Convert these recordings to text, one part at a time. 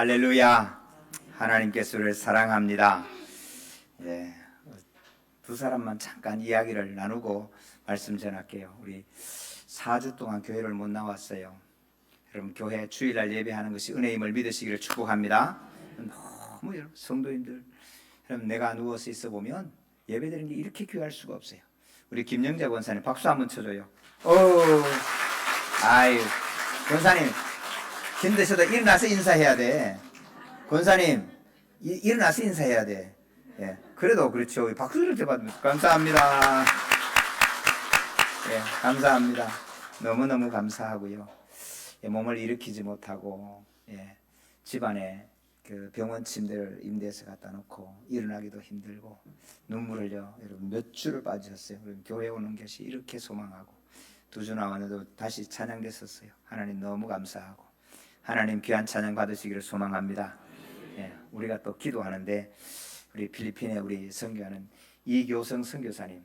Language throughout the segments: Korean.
할렐루야. 하나님께서 우리를 사랑합니다. 예, 두 사람만 잠깐 이야기를 나누고 말씀 전할게요. 우리 4주 동안 교회를 못 나왔어요. 여러분, 교회 주일날 예배하는 것이 은혜임을 믿으시기를 축복합니다. 너무 여러분, 성도님들, 여러분, 내가 누워서 있어 보면 예배드리는 게 이렇게 귀할 수가 없어요. 우리 김영재 권사님 박수 한번 쳐줘요. 아유, 권사님 힘드셔도 일어나서 인사해야 돼. 권사님 일어나서 인사해야 돼. 예, 그래도 그렇죠. 박수를 쳐받으면 감사합니다. 예, 감사합니다. 너무너무 감사하고요. 예, 몸을 일으키지 못하고 집안에 그 병원 침대를 임대해서 갖다 놓고 일어나기도 힘들고 눈물 흘려 여러분 몇 주를 빠지셨어요. 교회 오는 것이 이렇게 소망하고 2주 나왔는데도 다시 찬양됐었어요. 하나님 너무 감사하고 하나님 귀한 찬양 받으시기를 소망합니다. 예, 우리가 또 기도하는데 우리 필리핀에 우리 선교하는 이교성 선교사님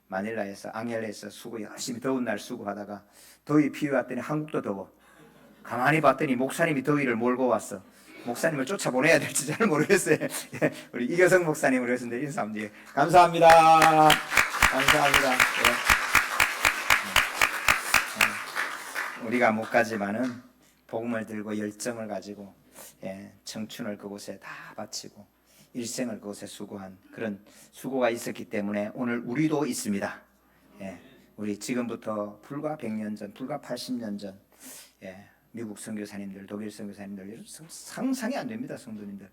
마닐라에서 앙헬레에서 수고 열심히 더운 날 수고하다가 더위 피해왔더니 한국도 더워. 가만히 봤더니 목사님이 더위를 몰고 왔어. 목사님을 쫓아보내야 될지 잘 모르겠어요. 예, 우리 이교성 목사님 우리 했는데 인사 한번 드리게 감사합니다. 감사합니다. 우리가 못 가지만은 복음을 들고 열정을 가지고 청춘을 그곳에 다 바치고 일생을 그곳에 수고한 그런 수고가 있었기 때문에 오늘 우리도 있습니다. 우리 지금부터 불과 100년 전, 불과 80년 전 미국 선교사님들, 독일 선교사님들 상상이 안 됩니다. 성도님들.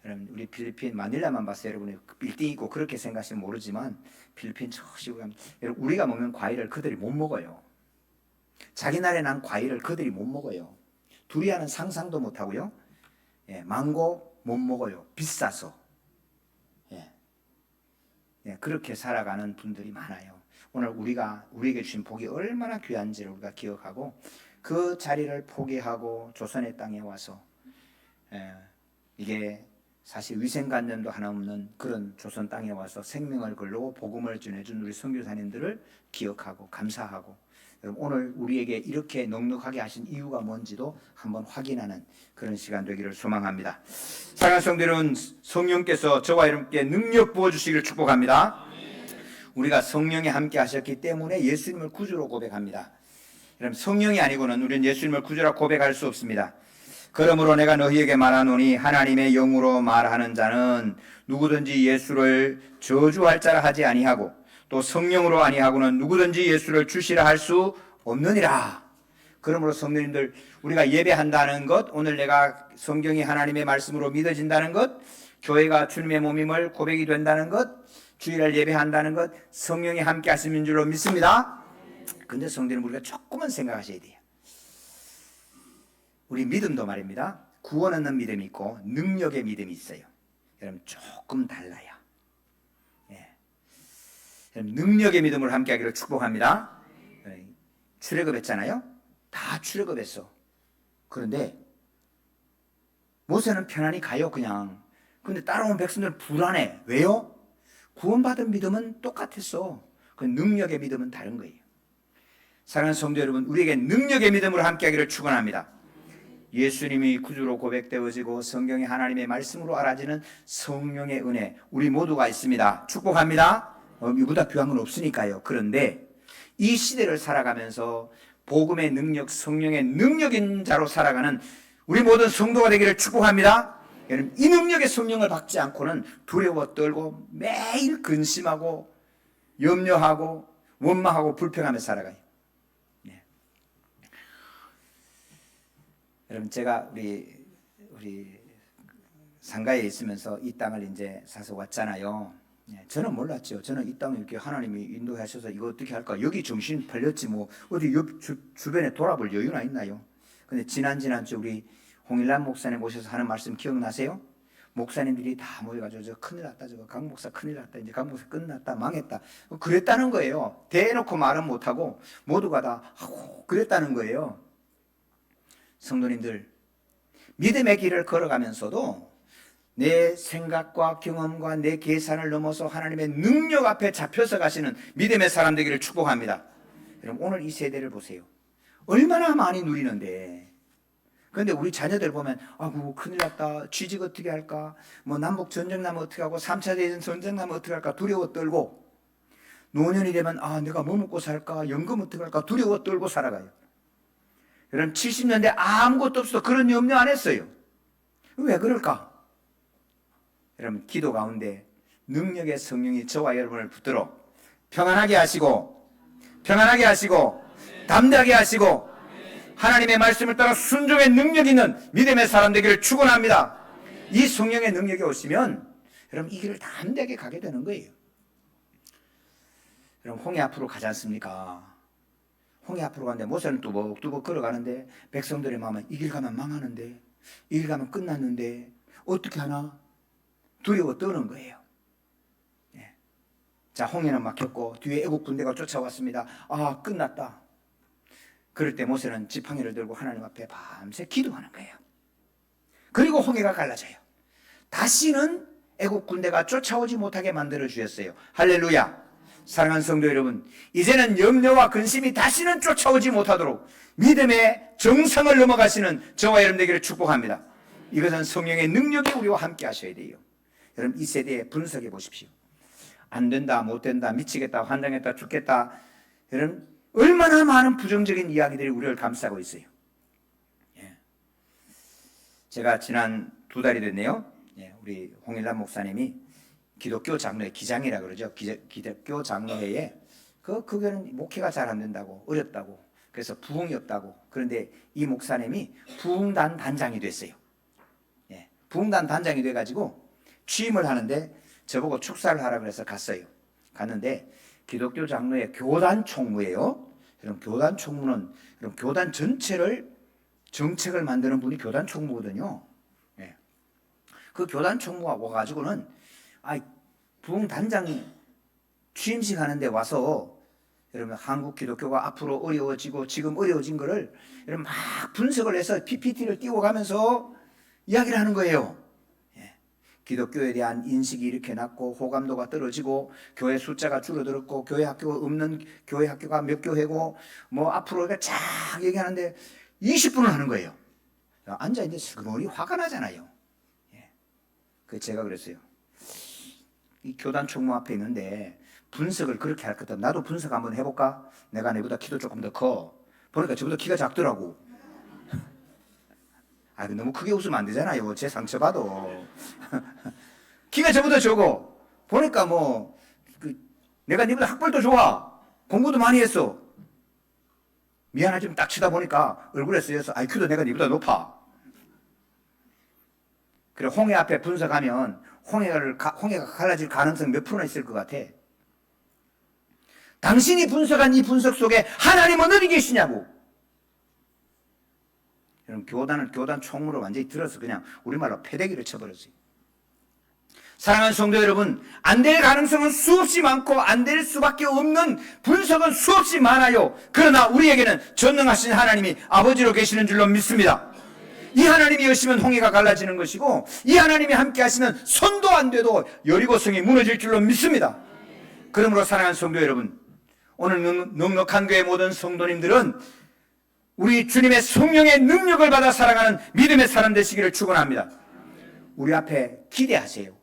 여러분 우리 필리핀 마닐라만 봤어요. 여러분이 빌딩이고 그렇게 생각하시면 모르지만 필리핀 저시고 가면 여러분 우리가 먹는 과일을 그들이 못 먹어요. 자기 나라에 난 과일을 그들이 못 먹어요. 두리안은 상상도 못 하고요. 망고 못 먹어요. 비싸서. 그렇게 살아가는 분들이 많아요. 오늘 우리에게 주신 복이 얼마나 귀한지를 우리가 기억하고 그 자리를 포기하고 조선의 땅에 와서 이게 사실 위생관념도 하나 없는 그런 조선 땅에 와서 생명을 걸고 복음을 전해준 우리 선교사님들을 기억하고 감사하고 오늘 우리에게 이렇게 넉넉하게 하신 이유가 뭔지도 한번 확인하는 그런 시간 되기를 소망합니다. 사랑하는 성도 여러분, 성령께서 저와 여러분께 능력 부어주시기를 축복합니다. 우리가 성령이 함께 하셨기 때문에 예수님을 구주로 고백합니다. 여러분 성령이 아니고는 우리는 예수님을 구주라 고백할 수 없습니다. 그러므로 내가 너희에게 말하노니 하나님의 영으로 말하는 자는 누구든지 예수를 저주할 자라 하지 아니하고 또 성령으로 아니하고는 누구든지 예수를 주시라 할 수 없느니라. 그러므로 성도님들 우리가 예배한다는 것, 오늘 내가 성경이 하나님의 말씀으로 믿어진다는 것, 교회가 주님의 몸임을 고백이 된다는 것, 주일날 예배한다는 것, 성령이 함께 하시는 줄로 믿습니다. 근데 성도님 우리가 조금만 생각하셔야 돼요. 우리 믿음도 말입니다. 구원 얻는 믿음이 있고 능력의 믿음이 있어요. 여러분 조금 달라요. 능력의 믿음으로 함께 하기를 축복합니다. 출애굽했잖아요. 다 출애굽했어. 그런데 모세는 편안히 가요 그냥. 근데 따라온 백성들은 불안해. 왜요? 구원받은 믿음은 똑같았어. 그 능력의 믿음은 다른 거예요. 사랑하는 성도 여러분, 우리에게 능력의 믿음으로 함께 하기를 축원합니다. 예수님이 구주로 고백되어지고 성경이 하나님의 말씀으로 알아지는 성령의 은혜 우리 모두가 있습니다. 축복합니다. 이보다 귀한 건 없으니까요. 그런데 이 시대를 살아가면서 복음의 능력, 성령의 능력인 자로 살아가는 우리 모든 성도가 되기를 축복합니다. 여러분 이 능력의 성령을 받지 않고는 두려워 떨고 매일 근심하고 염려하고 원망하고 불평하며 살아가요. 여러분 제가 우리 상가에 있으면서 이 땅을 이제 사서 왔잖아요. 저는 몰랐죠. 저는 이 땅을 이렇게 하나님이 인도하셔서 이거 어떻게 할까? 여기 정신 팔렸지 뭐 어디 옆 주변에 돌아볼 여유나 있나요? 근데 지난주 우리 홍일남 목사님 오셔서 하는 말씀 기억나세요? 목사님들이 다 모여가지고 저 큰일 났다, 저거 강 목사 큰일 났다, 이제 강 목사 끝났다, 망했다 그랬다는 거예요. 대놓고 말은 못하고 모두가 다 하고 그랬다는 거예요. 성도님들 믿음의 길을 걸어가면서도 내 생각과 경험과 내 계산을 넘어서 하나님의 능력 앞에 잡혀서 가시는 믿음의 사람 되기를 축복합니다. 여러분 오늘 이 세대를 보세요. 얼마나 많이 누리는데 그런데 우리 자녀들 보면 아구 큰일 났다, 취직 어떻게 할까, 뭐 남북 전쟁 나면 어떻게 하고 3차 대전 전쟁 나면 어떻게 할까 두려워 떨고, 노년이 되면 내가 뭐 먹고 살까, 연금 어떻게 할까 두려워 떨고 살아가요. 여러분 70년대 아무것도 없어도 그런 염려 안 했어요. 왜 그럴까? 여러분 기도 가운데 능력의 성령이 저와 여러분을 붙들어 평안하게 하시고 담대하게 하시고 하나님의 말씀을 따라 순종의 능력 있는 믿음의 사람 되기를 축원합니다. 이 성령의 능력이 오시면 여러분 이 길을 담대하게 가게 되는 거예요. 여러분 홍해 앞으로 가지 않습니까? 홍해 앞으로 가는데 모세는 뚜벅뚜벅 걸어가는데 백성들의 마음은 이 길 가면 망하는데, 이 길 가면 끝났는데 어떻게 하나 두려워 떠는 거예요. 예. 자, 홍해는 막혔고 뒤에 애국 군대가 쫓아왔습니다. 끝났다. 그럴 때 모세는 지팡이를 들고 하나님 앞에 밤새 기도하는 거예요. 그리고 홍해가 갈라져요. 다시는 애국 군대가 쫓아오지 못하게 만들어 주셨어요. 할렐루야. 사랑하는 성도 여러분, 이제는 염려와 근심이 다시는 쫓아오지 못하도록 믿음의 정상을 넘어가시는 저와 여러분 되기를 축복합니다. 이것은 성령의 능력이 우리와 함께 하셔야 돼요. 여러분 이 세대에 분석해 보십시오. 안 된다, 못 된다, 미치겠다, 환장했다, 죽겠다. 여러분 얼마나 많은 부정적인 이야기들이 우리를 감싸고 있어요. 예. 제가 지난 2달이 됐네요. 예, 우리 홍일남 목사님이 기독교 장로회 기장이라 그러죠. 기독교 장로회에 그거는 목회가 잘 안 된다고, 어렵다고, 그래서 부흥이 없다고. 그런데 이 목사님이 부흥단 단장이 됐어요. 예, 부흥단 단장이 돼가지고 취임을 하는데 저보고 축사를 하라 그래서 갔어요. 갔는데 기독교 장로회 교단 총무예요. 여러분 교단 총무는 여러분 교단 전체를 정책을 만드는 분이 교단 총무거든요. 예. 그 교단 총무가 와가지고는 부흥단장 취임식 하는데 와서 여러분 한국 기독교가 앞으로 어려워지고 지금 어려워진 거를 여러분 막 분석을 해서 PPT를 띄워가면서 이야기를 하는 거예요. 예. 기독교에 대한 인식이 이렇게 낮고 호감도가 떨어지고 교회 숫자가 줄어들었고 교회 학교가 없는 교회 학교가 몇 교회고 뭐 앞으로 이렇게 쫙 얘기하는데 20분을 하는 거예요. 앉아있는데 슬그머니 화가 나잖아요. 예. 그 제가 그랬어요. 이 교단 총무 앞에 있는데 분석을 그렇게 할 거다. 나도 분석 한번 해볼까? 내가 내보다 키도 조금 더 커. 보니까 저보다 키가 작더라고. 너무 크게 웃으면 안 되잖아요. 제 상처받아. 키가 저보다 적어. 보니까 내가 네보다 학벌도 좋아. 공부도 많이 했어. 미안하지만 딱 치다 보니까 얼굴에 쓰여서 IQ도 내가 네보다 높아. 그래 홍해 앞에 분석하면 홍해가 갈라질 가능성 몇 프로나 있을 것 같아. 당신이 분석한 이 분석 속에 하나님은 어디 계시냐고. 여러분 교단 총무로 완전히 들어서 그냥 우리말로 패대기를 쳐버렸어요. 사랑하는 성도 여러분, 안 될 가능성은 수없이 많고 안 될 수밖에 없는 분석은 수없이 많아요. 그러나 우리에게는 전능하신 하나님이 아버지로 계시는 줄로 믿습니다. 이 하나님이 오시면 홍해가 갈라지는 것이고 이 하나님이 함께 하시는 손도 안 돼도 여리고성이 무너질 줄로 믿습니다. 그러므로 사랑하는 성도 여러분, 오늘 넉넉한 교회 모든 성도님들은 우리 주님의 성령의 능력을 받아 살아가는 믿음의 사람 되시기를 축원합니다. 우리 앞에 기대하세요.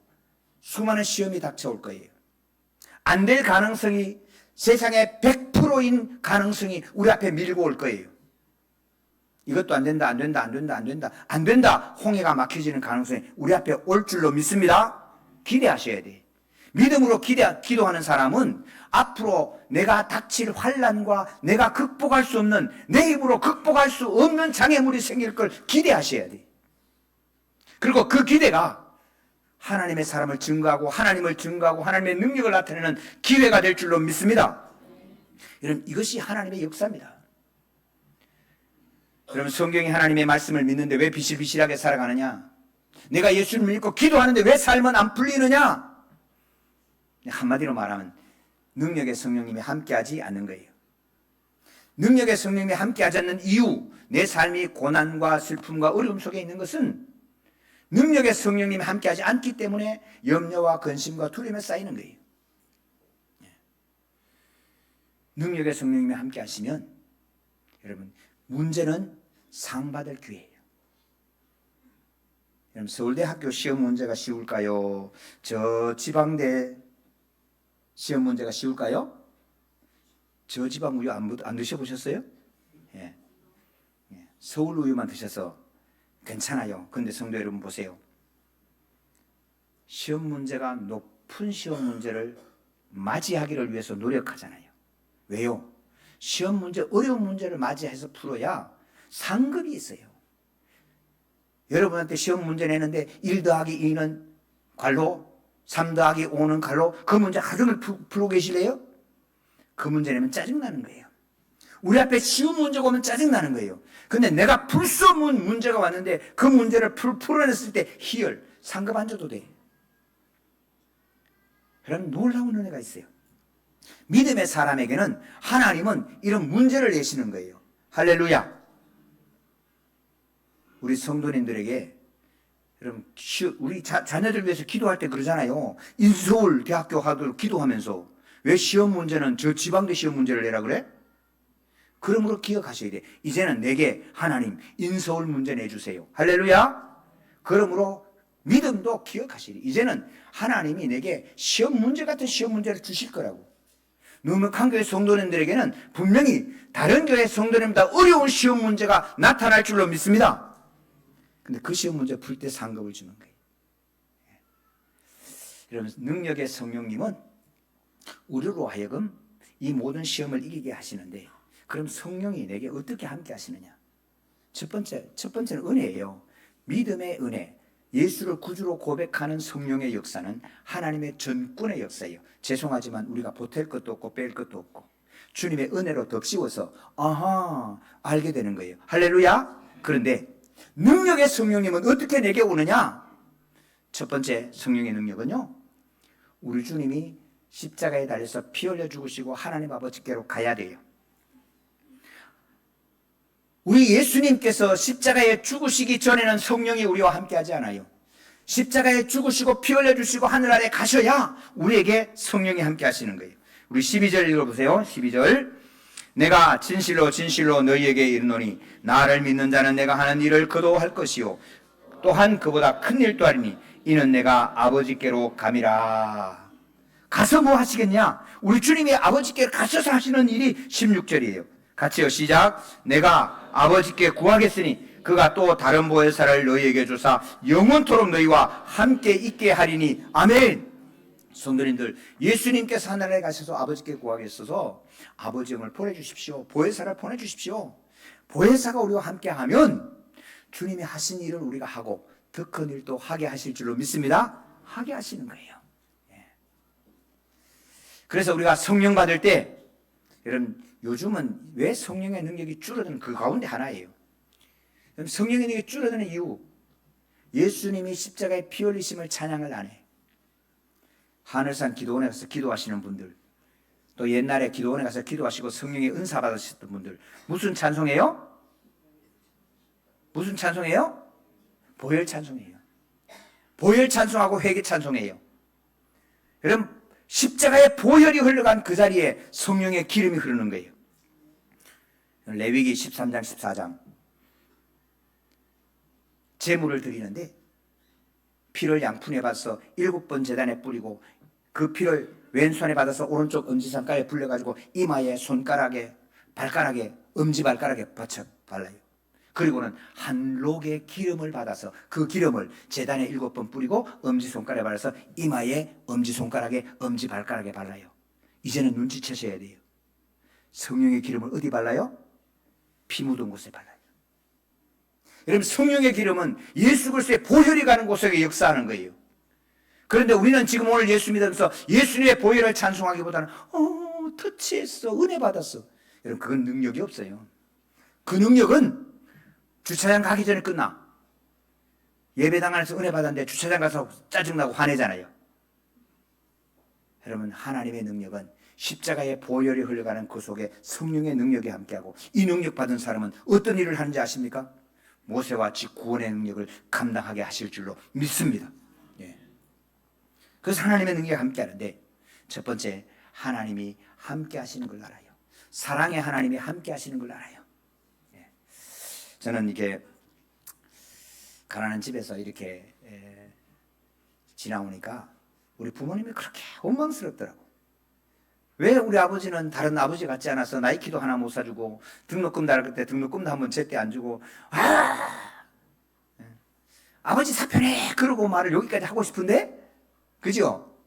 수많은 시험이 닥쳐올 거예요. 안 될 가능성이 세상의 100%인 가능성이 우리 앞에 밀고 올 거예요. 이것도 안 된다, 안 된다, 안 된다, 안 된다, 안 된다. 홍해가 막혀지는 가능성이 우리 앞에 올 줄로 믿습니다. 기대하셔야 돼. 믿음으로 기도하는 사람은 앞으로 내가 닥칠 환난과 내가 극복할 수 없는, 내 힘으로 극복할 수 없는 장애물이 생길 걸 기대하셔야 돼. 그리고 그 기대가 하나님의 사람을 증거하고 하나님을 증거하고 하나님의 능력을 나타내는 기회가 될 줄로 믿습니다. 여러분 이것이 하나님의 역사입니다. 여러분 성경이 하나님의 말씀을 믿는데 왜 비실비실하게 살아가느냐? 내가 예수를 믿고 기도하는데 왜 삶은 안 풀리느냐? 한마디로 말하면 능력의 성령님이 함께하지 않는 거예요. 능력의 성령님이 함께하지 않는 이유, 내 삶이 고난과 슬픔과 어려움 속에 있는 것은 능력의 성령님이 함께하지 않기 때문에 염려와 근심과 두려움에 쌓이는 거예요. 능력의 성령님이 함께하시면 여러분 문제는 상받을 기회예요. 여러분, 서울대 학교 시험 문제가 쉬울까요? 저 지방대 시험 문제가 쉬울까요? 저 지방 우유 안 드셔보셨어요? 예. 예. 서울 우유만 드셔서 괜찮아요. 근데 성도 여러분 보세요. 시험 문제가 높은 시험 문제를 맞이하기를 위해서 노력하잖아요. 왜요? 시험 문제, 어려운 문제를 맞이해서 풀어야 상급이 있어요. 여러분한테 시험 문제 내는데 1 더하기 2는 갈로, 3 더하기 5는 갈로, 그 문제 하루 종일 풀고 계실래요? 그 문제 내면 짜증나는 거예요. 우리 앞에 쉬운 문제가 오면 짜증나는 거예요. 근데 내가 풀 수 없는 문제가 왔는데 그 문제를 풀어냈을 때 희열, 상급 안 줘도 돼. 그런 놀라운 은혜가 있어요. 믿음의 사람에게는 하나님은 이런 문제를 내시는 거예요. 할렐루야. 우리 성도님들에게 여러분, 우리 자녀들 위해서 기도할 때 그러잖아요. 인서울 대학교 하도록 기도하면서 왜 시험 문제는 저 지방대 시험 문제를 내라 그래? 그러므로 기억하셔야 돼. 이제는 내게 하나님 인서울 문제 내주세요. 할렐루야. 그러므로 믿음도 기억하셔야 돼. 이제는 하나님이 내게 시험 문제 같은 시험 문제를 주실 거라고. 넉넉한 교회 성도님들에게는 분명히 다른 교회 성도님보다 어려운 시험 문제가 나타날 줄로 믿습니다. 근데 그 시험 문제 풀 때 상급을 주는 거예요. 여러분, 능력의 성령님은 우리로 하여금 이 모든 시험을 이기게 하시는데, 그럼 성령이 내게 어떻게 함께 하시느냐? 첫 번째는 은혜예요. 믿음의 은혜. 예수를 구주로 고백하는 성령의 역사는 하나님의 전권의 역사예요. 죄송하지만 우리가 보탤 것도 없고 뺄 것도 없고 주님의 은혜로 덮씌워서 알게 되는 거예요. 할렐루야. 그런데 능력의 성령님은 어떻게 내게 오느냐? 첫 번째 성령의 능력은요, 우리 주님이 십자가에 달려서 피 흘려 죽으시고 하나님 아버지께로 가야 돼요. 우리 예수님께서 십자가에 죽으시기 전에는 성령이 우리와 함께 하지 않아요. 십자가에 죽으시고 피 흘려 주시고 하늘 아래 가셔야 우리에게 성령이 함께 하시는 거예요. 우리 12절 읽어보세요. 12절. 내가 진실로 진실로 너희에게 이르노니 나를 믿는 자는 내가 하는 일을 그도 할 것이요 또한 그보다 큰 일도 하리니 이는 내가 아버지께로 감이라. 가서 뭐 하시겠냐? 우리 주님이 아버지께 가셔서 하시는 일이 16절이에요. 같이요. 시작. 내가 아버지께 구하겠으니 그가 또 다른 보혜사를 너희에게 주사 영원토록 너희와 함께 있게 하리니. 아멘. 성도님들, 예수님께서 하늘에 가셔서 아버지께 구하겠어서 아버지 영을 보내주십시오. 보혜사를 보내주십시오. 보혜사가 우리와 함께 하면 주님이 하신 일을 우리가 하고 더 큰 일도 하게 하실 줄로 믿습니다. 하게 하시는 거예요. 그래서 우리가 성령 받을 때, 여러분, 요즘은 왜 성령의 능력이 줄어드는 그 가운데 하나예요. 성령의 능력이 줄어드는 이유, 예수님이 십자가에 피 흘리심을 찬양을 안 해. 하늘산 기도원에 가서 기도하시는 분들, 또 옛날에 기도원에 가서 기도하시고 성령의 은사 받으셨던 분들, 무슨 찬송해요? 무슨 찬송해요? 보혈 찬송해요. 보혈 찬송하고 회개 찬송해요. 여러분, 십자가에 보혈이 흘러간 그 자리에 성령의 기름이 흐르는 거예요. 레위기 13장 14장 제물을 드리는데 피를 양푼에 받아서 7번 제단에 뿌리고 그 피를 왼손에 받아서 오른쪽 엄지손가락에 불려가지고 이마에, 손가락에, 발가락에, 엄지발가락에 받쳐 발라요. 그리고는 한 록의 기름을 받아서 그 기름을 제단에 7번 뿌리고 엄지손가락에 발라서 이마에, 엄지손가락에, 엄지발가락에 발라요. 이제는 눈치채셔야 돼요. 성령의 기름을 어디 발라요? 피 묻은 곳에 발라요. 여러분, 성령의 기름은 예수 그리스도의 보혈이 가는 곳에 역사하는 거예요. 그런데 우리는 지금 오늘 예수 믿으면서 예수님의 보혈을 찬송하기보다는 터치했어, 은혜 받았어. 여러분, 그건 능력이 없어요. 그 능력은 주차장 가기 전에 끝나. 예배당 안에서 은혜 받았는데 주차장 가서 짜증나고 화내잖아요. 여러분, 하나님의 능력은 십자가의 보혈이 흘러가는 그 속에 성령의 능력이 함께하고, 이 능력 받은 사람은 어떤 일을 하는지 아십니까? 모세와 구원의 능력을 감당하게 하실 줄로 믿습니다. 그래서 하나님의 능력이 함께하는데, 첫 번째, 하나님이 함께하시는 걸 알아요. 사랑의 하나님이 함께하시는 걸 알아요. 저는 이게 가난한 집에서 이렇게 지나오니까 우리 부모님이 그렇게 원망스럽더라고. 왜 우리 아버지는 다른 아버지 같지 않아서 나이키도 하나 못 사주고 등록금 달을 때 등록금도 한번 제때 안 주고 아버지 사표내 그러고 말을 여기까지 하고 싶은데 그죠?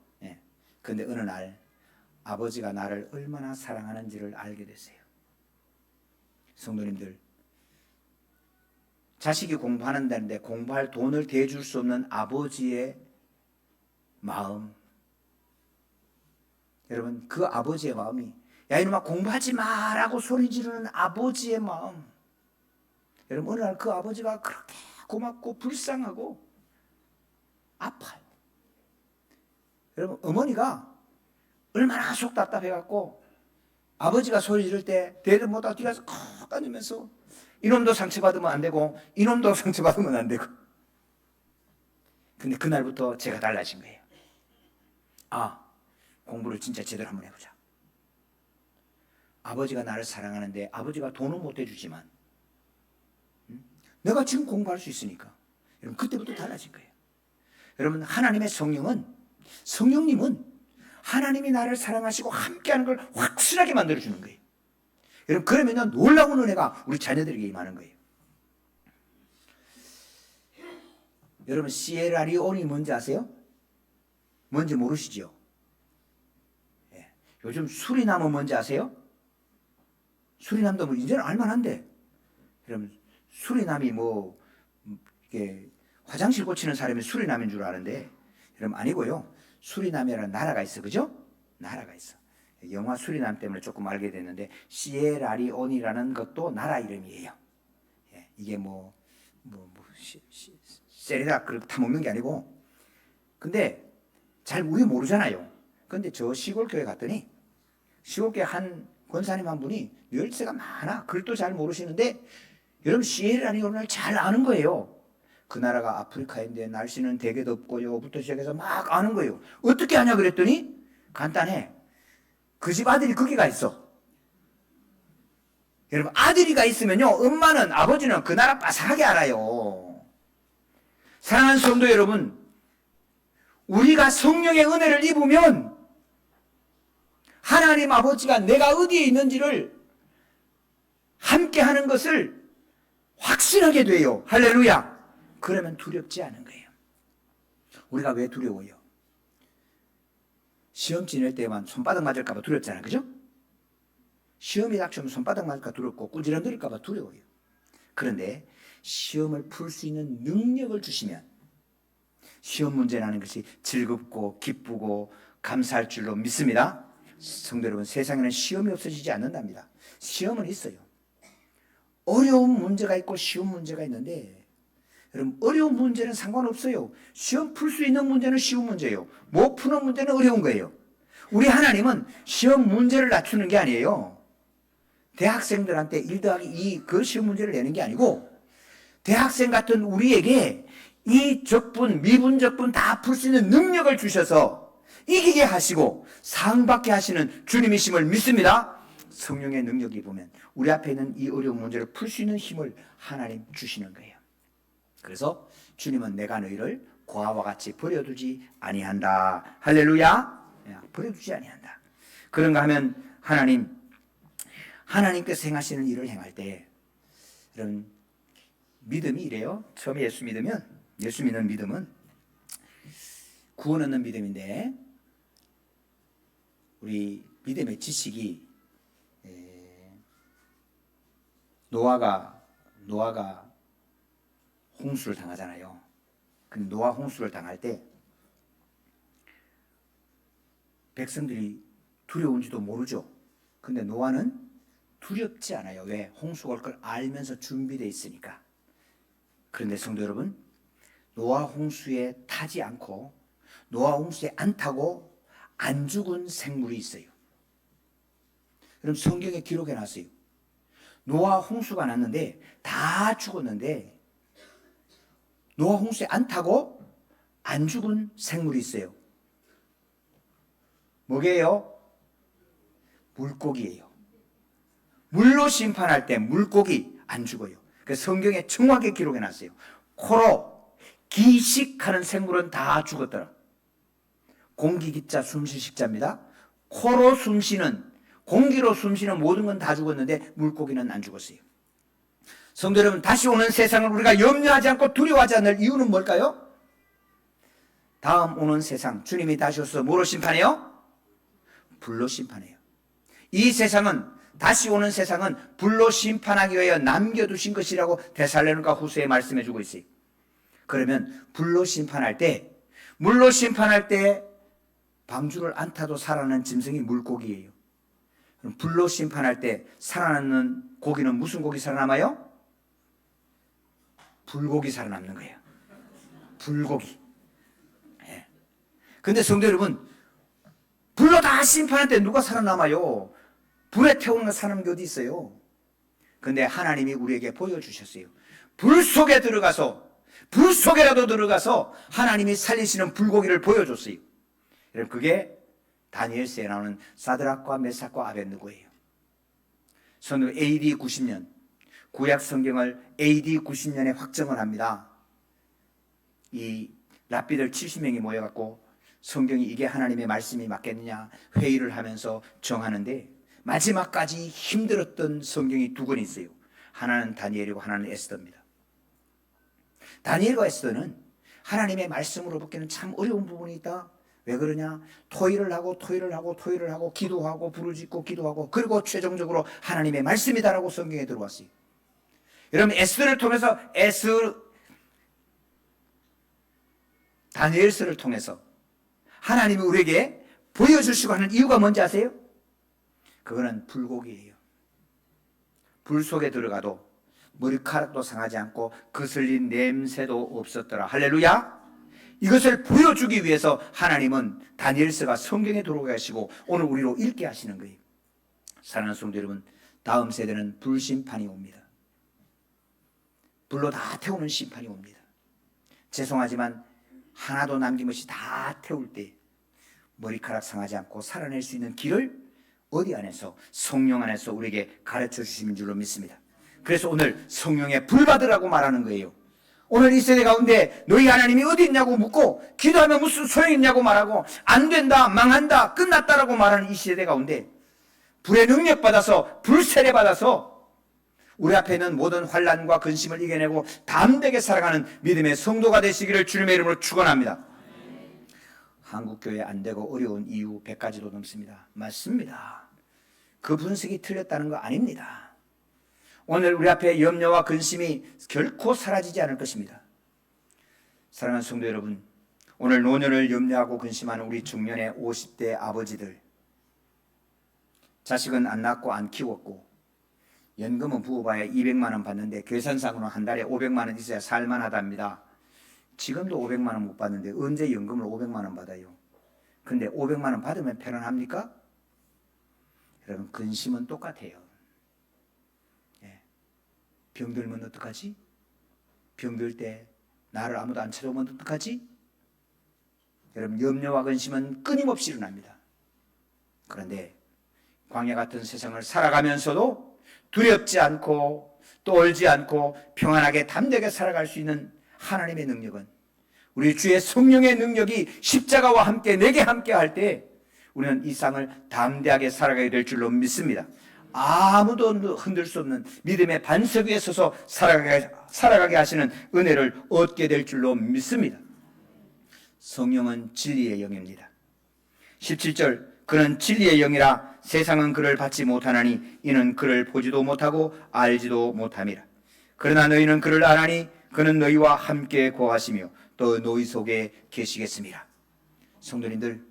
그런데 어느 날 아버지가 나를 얼마나 사랑하는지를 알게 됐어요. 성도님들, 자식이 공부하는다는데 공부할 돈을 대줄 수 없는 아버지의 마음, 여러분 그 아버지의 마음이 야 이놈아 공부하지 마라고 소리 지르는 아버지의 마음, 여러분 어느 날 그 아버지가 그렇게 고맙고 불쌍하고 아파요. 여러분 어머니가 얼마나 속 답답해갖고 아버지가 소리 지를 때 대를 못하고 뒤가서 콕 앉으면서 이놈도 상처받으면 안 되고 이놈도 상처받으면 안 되고. 근데 그날부터 제가 달라진 거예요. 아, 공부를 진짜 제대로 한번 해보자. 아버지가 나를 사랑하는데 아버지가 돈은 못 해주지만 내가 지금 공부할 수 있으니까. 여러분 그때부터 달라진 거예요. 여러분 하나님의 성령님은 하나님이 나를 사랑하시고 함께하는 걸 확실하게 만들어주는 거예요. 여러분 그러면 놀라운 은혜가 우리 자녀들에게 임하는 거예요. 여러분 시에라리온이 뭔지 아세요? 뭔지 모르시죠? 요즘 수리남은 뭔지 아세요? 수리남도 뭐 이제는 알만한데, 여러분 수리남이 뭐 이게 화장실 고치는 사람이 수리남인 줄 아는데, 여러분 아니고요. 수리남이라는 나라가 있어, 그죠? 나라가 있어. 영화 수리남 때문에 조금 알게 됐는데 시에라리온이라는 것도 나라 이름이에요. 이게 세리락 그렇게 다 먹는 게 아니고, 근데 잘 우리 모르잖아요. 근데 저 시골 교회 갔더니 시골교회 한 권사님 한 분이 열쇠가 많아. 글도 잘 모르시는데 여러분 시에라리온을 잘 아는 거예요. 그 나라가 아프리카인데 날씨는 되게 덥고요 부터 시작해서 막 아는 거예요. 어떻게 아냐 그랬더니 간단해. 그 집 아들이 거기가 있어. 여러분 아들이가 있으면요 엄마는 아버지는 그 나라 빠삭하게 알아요. 사랑하는 성도 여러분, 우리가 성령의 은혜를 입으면 하나님 아버지가 내가 어디에 있는지를 함께 하는 것을 확신하게 돼요. 할렐루야. 그러면 두렵지 않은 거예요. 우리가 왜 두려워요? 시험 지낼 때만 손바닥 맞을까 봐 두렵잖아요. 그죠? 시험이 닥치면 손바닥 맞을까 두렵고 꾸지람거릴까 봐 두려워요. 그런데 시험을 풀 수 있는 능력을 주시면 시험 문제라는 것이 즐겁고 기쁘고 감사할 줄로 믿습니다. 성도 여러분, 세상에는 시험이 없어지지 않는답니다. 시험은 있어요. 어려운 문제가 있고 쉬운 문제가 있는데, 여러분 어려운 문제는 상관없어요. 시험 풀 수 있는 문제는 쉬운 문제예요. 못 푸는 문제는 어려운 거예요. 우리 하나님은 시험 문제를 낮추는 게 아니에요. 대학생들한테 1 더하기 2 그 시험 문제를 내는 게 아니고, 대학생 같은 우리에게 이 적분 미분적분 다 풀 수 있는 능력을 주셔서 이기게 하시고 상 받게 하시는 주님이심을 믿습니다. 성령의 능력이 보면 우리 앞에 있는 이 어려운 문제를 풀 수 있는 힘을 하나님 주시는 거예요. 그래서 주님은 내가 너희를 고아와 같이 버려두지 아니한다. 할렐루야. 버려두지 아니한다. 그런가 하면 하나님께서 행하시는 일을 행할 때, 여러분 믿음이 이래요. 처음에 예수 믿는 믿음은 구원 얻는 믿음인데, 우리 믿음의 지식이 노아가 홍수를 당하잖아요. 근데 노아 홍수를 당할 때 백성들이 두려운지도 모르죠. 근데 노아는 두렵지 않아요. 왜? 홍수가 올 걸 알면서 준비되어 있으니까. 그런데 성도 여러분, 노아 홍수에 타지 않고 노아 홍수에 안 타고 안 죽은 생물이 있어요. 여러분 성경에 기록해 놨어요. 노아 홍수가 났는데 다 죽었는데 노아 홍수에 안 타고 안 죽은 생물이 있어요. 뭐게요? 물고기예요. 물로 심판할 때 물고기 안 죽어요. 그래서 성경에 정확하게 기록해 놨어요. 코로 기식하는 생물은 다 죽었더라. 공기 기자 숨쉴 식자입니다. 코로 숨쉬는, 공기로 숨쉬는 모든 건 다 죽었는데 물고기는 안 죽었어요. 성도 여러분, 다시 오는 세상을 우리가 염려하지 않고 두려워하지 않을 이유는 뭘까요? 다음 오는 세상, 주님이 다시 오셔서 뭐로 심판해요? 불로 심판해요. 이 세상은, 다시 오는 세상은 불로 심판하기 위하여 남겨두신 것이라고 데살로니가 후서에 말씀해 주고 있어요. 그러면 불로 심판할 때, 물로 심판할 때 방주를 안 타도 살아나는 짐승이 물고기예요. 그럼 불로 심판할 때 살아남는 고기는 무슨 고기 살아남아요? 불고기 살아남는 거예요. 불고기. 예. 근데 성도 여러분, 불로 다 심판할 때 누가 살아남아요? 불에 태우는 거 사람이 어디 있어요? 근데 하나님이 우리에게 보여주셨어요. 불 속에 들어가서, 불 속에라도 들어가서 하나님이 살리시는 불고기를 보여줬어요. 여러분, 그게 다니엘서에 나오는 사드락과 메삭과 아벳느고예요. 선후 AD 90년, 구약 성경을 AD 90년에 확정을 합니다. 이 랍비들 70명이 모여갖고 성경이 이게 하나님의 말씀이 맞겠느냐 회의를 하면서 정하는데, 마지막까지 힘들었던 성경이 두 권 있어요. 하나는 다니엘이고 하나는 에스더입니다. 다니엘과 에스더는 하나님의 말씀으로 받기는 참 어려운 부분이 있다. 왜 그러냐? 토의를 하고 기도하고 부르짖고 기도하고, 그리고 최종적으로 하나님의 말씀이다라고 성경에 들어왔어요. 여러분, 에스더를 통해서 다니엘서를 통해서 하나님이 우리에게 보여주시고 하는 이유가 뭔지 아세요? 그거는 불고기예요. 불 속에 들어가도 머리카락도 상하지 않고 그슬린 냄새도 없었더라. 할렐루야. 이것을 보여주기 위해서 하나님은 다니엘서가 성경에 들어오게 하시고 오늘 우리로 읽게 하시는 거예요. 사랑하는 성도 여러분, 다음 세대는 불심판이 옵니다. 불로 다 태우는 심판이 옵니다. 죄송하지만 하나도 남김없이 다 태울 때 머리카락 상하지 않고 살아낼 수 있는 길을 어디 안에서? 성령 안에서 우리에게 가르쳐 주시는 줄로 믿습니다. 그래서 오늘 성령의 불 받으라고 말하는 거예요. 오늘 이 세대 가운데 너희 하나님이 어디 있냐고 묻고 기도하면 무슨 소용이 있냐고 말하고 안 된다, 망한다, 끝났다라고 말하는 이 시대 가운데 불의 능력 받아서, 불 세례 받아서 우리 앞에 있는 모든 환난과 근심을 이겨내고 담대하게 살아가는 믿음의 성도가 되시기를 주님의 이름으로 축원합니다. 한국교회 안 되고 어려운 이유 100가지도 넘습니다. 맞습니다. 그 분석이 틀렸다는 거 아닙니다. 오늘 우리 앞에 염려와 근심이 결코 사라지지 않을 것입니다. 사랑하는 성도 여러분, 오늘 노년을 염려하고 근심하는 우리 중년의 50대 아버지들, 자식은 안 낳고 안 키웠고 연금은 부어봐야 200만 원 받는데 계산상으로는 한 달에 500만 원 있어야 살만하답니다. 지금도 500만 원 못 받는데 언제 연금을 500만 원 받아요? 근데 500만 원 받으면 편안합니까? 여러분, 근심은 똑같아요. 병들면 어떡하지? 병들 때 나를 아무도 안 찾아오면 어떡하지? 여러분, 염려와 근심은 끊임없이 일어납니다. 그런데 광야 같은 세상을 살아가면서도 두렵지 않고 떨지 않고 평안하게 담대하게 살아갈 수 있는 하나님의 능력은, 우리 주의 성령의 능력이 십자가와 함께 내게 함께 할 때 우리는 이 땅을 담대하게 살아가게 될 줄로 믿습니다. 아무도 흔들 수 없는 믿음의 반석 위에 서서 살아가게 하시는 은혜를 얻게 될 줄로 믿습니다. 성령은 진리의 영입니다. 17절, 그는 진리의 영이라 세상은 그를 받지 못하나니 이는 그를 보지도 못하고 알지도 못함이라. 그러나 너희는 그를 아나니 그는 너희와 함께 거하시며 또 너희 속에 계시겠습니다. 성도님들,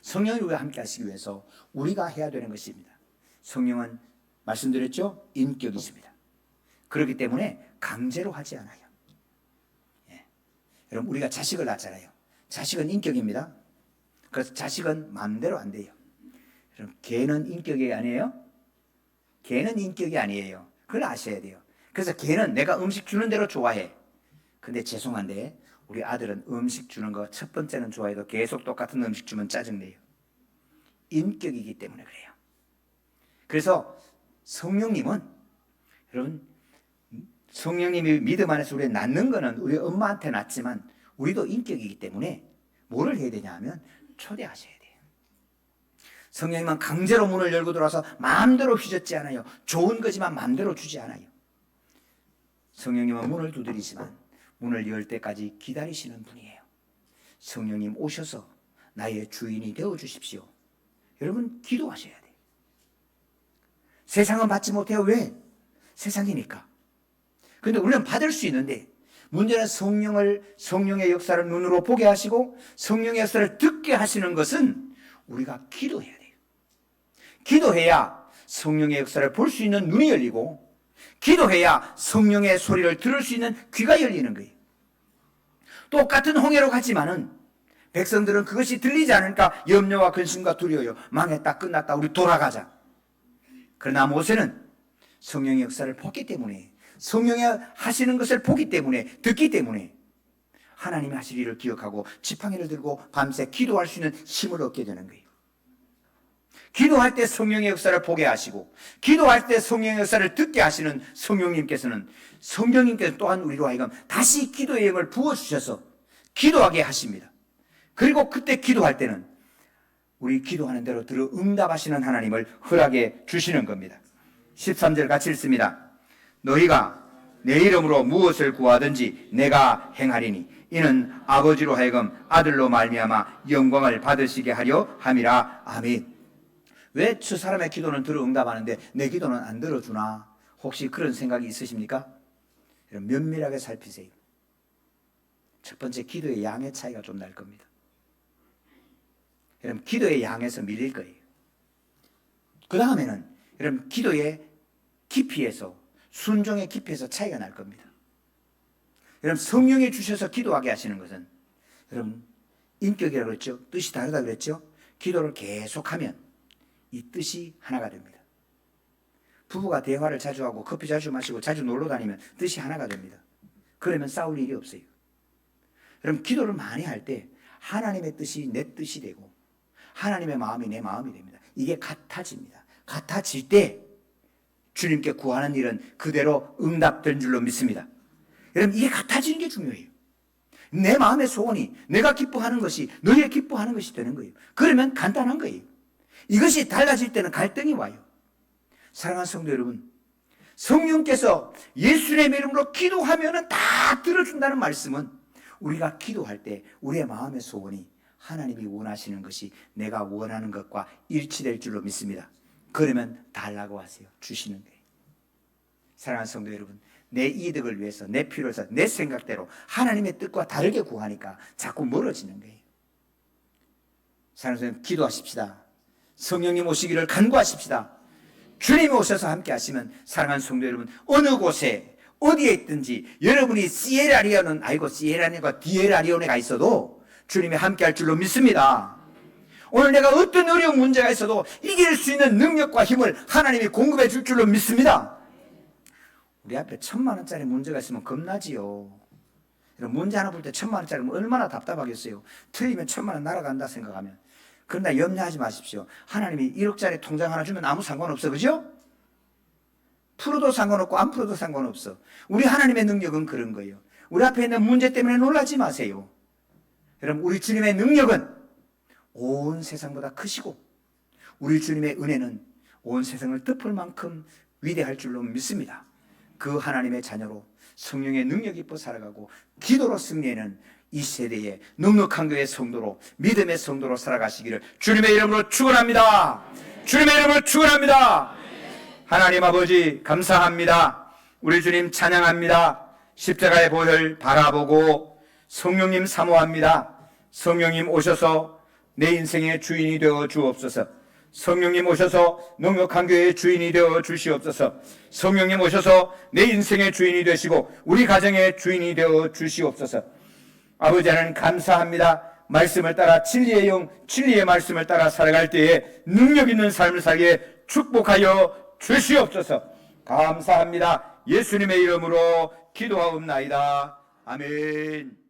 성령이 우리와 함께 하시기 위해서 우리가 해야 되는 것입니다. 성령은 말씀드렸죠? 인격이 있습니다. 그렇기 때문에 강제로 하지 않아요. 여러분, 우리가 자식을 낳잖아요. 자식은 인격입니다. 그래서 자식은 마음대로 안 돼요. 여러분, 개는 인격이 아니에요? 개는 인격이 아니에요. 그걸 아셔야 돼요. 그래서 개는 내가 음식 주는 대로 좋아해. 근데 죄송한데 우리 아들은 음식 주는 거 첫 번째는 좋아해도 계속 똑같은 음식 주면 짜증내요. 인격이기 때문에 그래요. 그래서 성령님은 여러분 성령님이 믿음 안에서 우리가 낳는 거는 우리 엄마한테 낳지만 우리도 인격이기 때문에 뭐를 해야 되냐 하면 초대하셔야 돼요. 성령님은 강제로 문을 열고 들어와서 마음대로 휘젓지 않아요. 좋은 거지만 마음대로 주지 않아요. 성령님은 문을 두드리지만 문을 열 때까지 기다리시는 분이에요. 성령님 오셔서 나의 주인이 되어 주십시오. 여러분 기도하셔야 돼요. 세상은 받지 못해요. 왜? 세상이니까. 그런데 우리는 받을 수 있는데 문제는 성령의 역사를 눈으로 보게 하시고 성령의 역사를 듣게 하시는 것은 우리가 기도해야 돼요. 기도해야 성령의 역사를 볼 수 있는 눈이 열리고 기도해야 성령의 소리를 들을 수 있는 귀가 열리는 거예요. 똑같은 홍해로 갔지만은 백성들은 그것이 들리지 않으니까 염려와 근심과 두려워요. 망했다, 끝났다, 우리 돌아가자. 그러나 모세는 성령의 역사를 봤기 때문에 성령의 하시는 것을 보기 때문에 듣기 때문에 하나님이 하실 일을 기억하고 지팡이를 들고 밤새 기도할 수 있는 힘을 얻게 되는 거예요. 기도할 때 성령의 역사를 보게 하시고 기도할 때 성령의 역사를 듣게 하시는 성령님께서는 또한 우리로 하여금 다시 기도의 영을 부어주셔서 기도하게 하십니다. 그리고 그때 기도할 때는 우리 기도하는 대로 들어 응답하시는 하나님을 허락해 주시는 겁니다. 13절 같이 읽습니다. 너희가 내 이름으로 무엇을 구하든지 내가 행하리니 이는 아버지로 하여금 아들로 말미암아 영광을 받으시게 하려 함이라. 아멘. 왜 저 사람의 기도는 들어 응답하는데 내 기도는 안 들어주나? 혹시 그런 생각이 있으십니까? 면밀하게 살피세요. 첫 번째, 기도의 양의 차이가 좀 날 겁니다. 여러분 기도의 양에서 밀릴 거예요. 그 다음에는 여러분 기도의 깊이에서, 순종의 깊이에서 차이가 날 겁니다. 여러분 성령이 주셔서 기도하게 하시는 것은 여러분 인격이라고 그랬죠. 뜻이 다르다고 그랬죠. 기도를 계속하면 이 뜻이 하나가 됩니다. 부부가 대화를 자주 하고 커피 자주 마시고 자주 놀러 다니면 뜻이 하나가 됩니다. 그러면 싸울 일이 없어요. 여러분 기도를 많이 할 때 하나님의 뜻이 내 뜻이 되고 하나님의 마음이 내 마음이 됩니다. 이게 같아집니다. 같아질 때 주님께 구하는 일은 그대로 응답된 줄로 믿습니다. 여러분 이게 같아지는 게 중요해요. 내 마음의 소원이 내가 기뻐하는 것이 너희의 기뻐하는 것이 되는 거예요. 그러면 간단한 거예요. 이것이 달라질 때는 갈등이 와요. 사랑하는 성도 여러분, 성령께서 예수님의 이름으로 기도하면은 다 들어준다는 말씀은 우리가 기도할 때 우리의 마음의 소원이 하나님이 원하시는 것이 내가 원하는 것과 일치될 줄로 믿습니다. 그러면 달라고 하세요. 주시는 거예요. 사랑하는 성도 여러분, 내 이득을 위해서, 내 필요를 위해서, 내 생각대로 하나님의 뜻과 다르게 구하니까 자꾸 멀어지는 거예요. 사랑하는 성도 여러분, 기도하십시다. 성령님 오시기를 간구하십시다. 주님이 오셔서 함께 하시면 사랑하는 성도 여러분, 어느 곳에 어디에 있든지 여러분이 시에라리온은 아니고 시에라리온과 디에라리온에 가 있어도 주님이 함께 할 줄로 믿습니다. 오늘 내가 어떤 어려운 문제가 있어도 이길 수 있는 능력과 힘을 하나님이 공급해 줄 줄로 믿습니다. 우리 앞에 1,000만 원짜리 문제가 있으면 겁나지요. 문제 하나 볼 때 1,000만 원짜리면 얼마나 답답하겠어요. 틀리면 1,000만 원 날아간다 생각하면. 그러나 염려하지 마십시오. 하나님이 1억짜리 통장 하나 주면 아무 상관없어. 그죠? 풀어도 상관없고 안 풀어도 상관없어. 우리 하나님의 능력은 그런 거예요. 우리 앞에 있는 문제 때문에 놀라지 마세요. 여러분 우리 주님의 능력은 온 세상보다 크시고 우리 주님의 은혜는 온 세상을 덮을 만큼 위대할 줄로 믿습니다. 그 하나님의 자녀로 성령의 능력 입고 살아가고 기도로 승리하는 이 세대의 넉넉한 교회 성도로 믿음의 성도로 살아가시기를 주님의 이름으로 축원합니다. 주님의 이름으로 축원합니다. 하나님 아버지 감사합니다. 우리 주님 찬양합니다. 십자가의 보혈 바라보고 성령님 사모합니다. 성령님 오셔서 내 인생의 주인이 되어 주옵소서. 성령님 오셔서 넉넉한 교회의 주인이 되어 주시옵소서. 성령님 오셔서 내 인생의 주인이 되시고 우리 가정의 주인이 되어 주시옵소서. 아버지 하나님 감사합니다. 말씀을 따라 진리의 영, 진리의 말씀을 따라 살아갈 때에 능력 있는 삶을 살게 축복하여 주시옵소서. 감사합니다. 예수님의 이름으로 기도하옵나이다. 아멘.